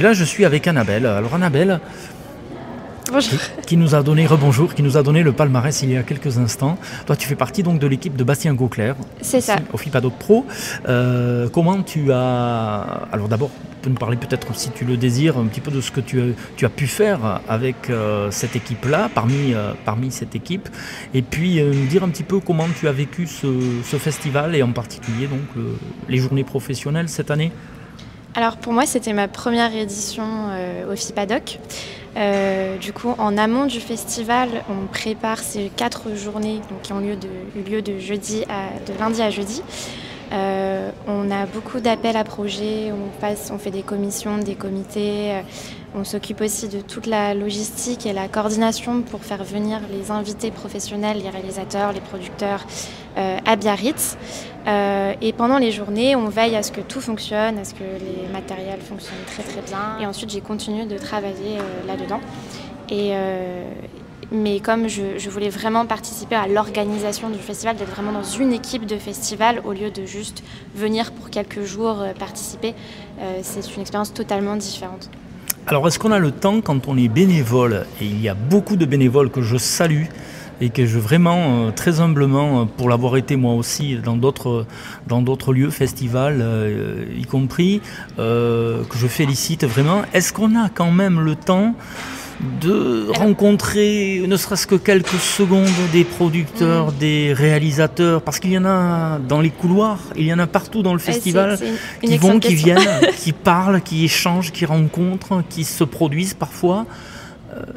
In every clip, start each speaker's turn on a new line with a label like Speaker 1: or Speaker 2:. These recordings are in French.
Speaker 1: là, je suis avec Annabelle. Alors Annabelle,
Speaker 2: Bonjour.
Speaker 1: qui nous a donné le palmarès il y a quelques instants. Toi, tu fais partie donc de l'équipe de Bastien Gauclair.
Speaker 2: C'est ça.
Speaker 1: Au FIPADOC Pro. Comment tu as... Alors d'abord, tu peux nous parler peut-être, si tu le désires, un petit peu de ce que tu as pu faire avec cette équipe-là, parmi cette équipe. Et puis nous dire un petit peu comment tu as vécu ce festival et en particulier donc les journées professionnelles cette année.
Speaker 2: Alors pour moi, c'était ma première édition au FIPADOC. Du coup, en amont du festival, on prépare ces 4 journées donc, qui ont eu lieu de lundi à jeudi. On a beaucoup d'appels à projets, on fait des commissions, des comités, on s'occupe aussi de toute la logistique et la coordination pour faire venir les invités professionnels, les réalisateurs, les producteurs à Biarritz. Et pendant les journées, on veille à ce que tout fonctionne, à ce que les matériels fonctionnent très très bien. Et ensuite, j'ai continué de travailler là-dedans. Mais comme je voulais vraiment participer à l'organisation du festival, d'être vraiment dans une équipe de festival au lieu de juste venir pour quelques jours participer, c'est une expérience totalement différente.
Speaker 1: Alors est-ce qu'on a le temps quand on est bénévole, et il y a beaucoup de bénévoles que je salue et que je vraiment très humblement, pour l'avoir été moi aussi dans d'autres lieux, festivals y compris, que je félicite vraiment, est-ce qu'on a quand même le temps de rencontrer ne serait-ce que quelques secondes des producteurs, des réalisateurs, parce qu'il y en a dans les couloirs, il y en a partout dans le festival, qui vont, qui viennent, qui parlent, qui échangent, qui rencontrent, qui se produisent parfois.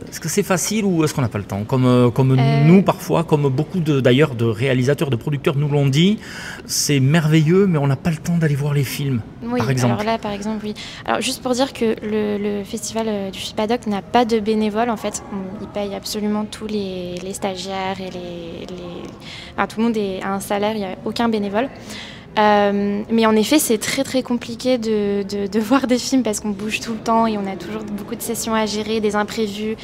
Speaker 1: Est-ce que c'est facile ou est-ce qu'on n'a pas le temps, comme nous parfois, comme beaucoup d'ailleurs de réalisateurs, de producteurs nous l'ont dit, c'est merveilleux mais on n'a pas le temps d'aller voir les films,
Speaker 2: oui,
Speaker 1: par exemple.
Speaker 2: Alors là par exemple oui. Alors juste pour dire que le festival du FIPADOC n'a pas de bénévoles en fait, il paye absolument tous les stagiaires et enfin, tout le monde a un salaire, il n'y a aucun bénévole. Mais en effet, c'est très très compliqué de voir des films parce qu'on bouge tout le temps et on a toujours beaucoup de sessions à gérer, des imprévus.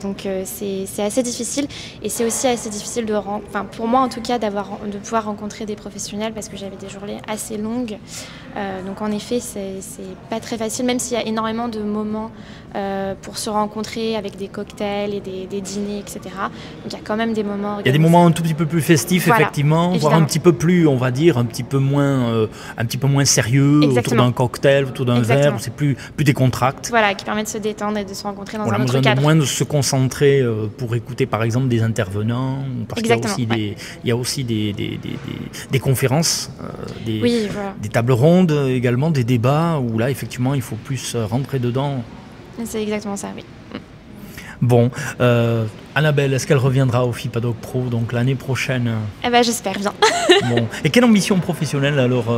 Speaker 2: Donc c'est assez difficile et c'est aussi assez difficile pour moi en tout cas de pouvoir rencontrer des professionnels parce que j'avais des journées assez longues. Donc en effet, c'est pas très facile, même s'il y a énormément de moments pour se rencontrer avec des cocktails et des dîners, etc. Donc il y a quand même des moments...
Speaker 1: Il y a des moments un tout petit peu plus festifs, voilà, effectivement, évidemment. Voire un petit peu plus, on va dire, un petit peu moins sérieux, autour d'un cocktail, autour d'un verre, c'est plus décontracté.
Speaker 2: Voilà, qui permet de se détendre et de se rencontrer dans un autre
Speaker 1: cadre.
Speaker 2: Moins
Speaker 1: de se concentrer pour écouter par exemple des intervenants, parce qu'il y a aussi des conférences, des tables rondes également, des débats où là effectivement il faut plus rentrer dedans.
Speaker 2: C'est exactement ça, oui.
Speaker 1: Bon, Annabelle, est-ce qu'elle reviendra au FIPADOC Pro donc l'année prochaine?
Speaker 2: Eh ben j'espère bien.
Speaker 1: Bon. Et quelle ambition professionnelle alors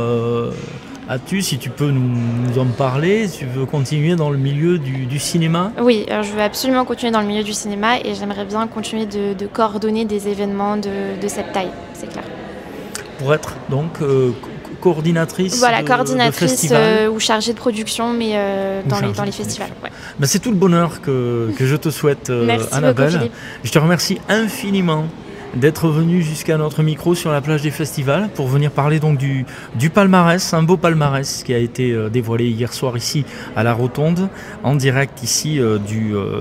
Speaker 1: as-tu, si tu peux nous en parler? Tu veux continuer dans le milieu du cinéma?
Speaker 2: Oui, alors je veux absolument continuer dans le milieu du cinéma et j'aimerais bien continuer de coordonner des événements de cette taille, c'est clair.
Speaker 1: Pour être donc coordinatrice,
Speaker 2: coordinatrice ou chargée de production, mais dans les festivals. Ouais.
Speaker 1: Ben, c'est tout le bonheur que je te souhaite, Annabelle.
Speaker 2: Beaucoup,
Speaker 1: je te remercie infiniment d'être venu jusqu'à notre micro sur la plage des festivals pour venir parler donc du palmarès, un beau palmarès qui a été dévoilé hier soir ici à la Rotonde, en direct ici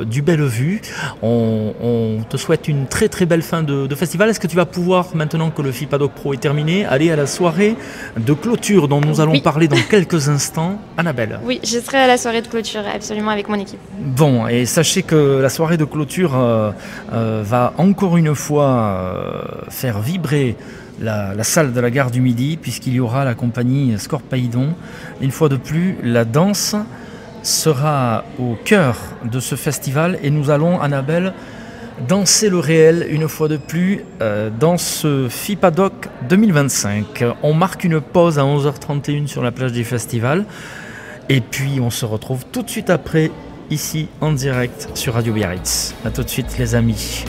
Speaker 1: du Bellevue. On te souhaite une très très belle fin de festival. Est-ce que tu vas pouvoir, maintenant que le FIPADOC Pro est terminé, aller à la soirée de clôture dont nous allons parler dans quelques instants, Annabelle?
Speaker 2: Oui, je serai à la soirée de clôture absolument avec mon équipe.
Speaker 1: Bon, et sachez que la soirée de clôture va encore une fois faire vibrer la salle de la gare du Midi, puisqu'il y aura la compagnie Scorpaïdon. Une fois de plus, la danse sera au cœur de ce festival et nous allons, Annabelle, danser le réel une fois de plus dans ce FIPADOC 2025. On marque une pause à 11h31 sur la plage du festival et puis on se retrouve tout de suite après ici en direct sur Radio Biarritz. A tout de suite les amis.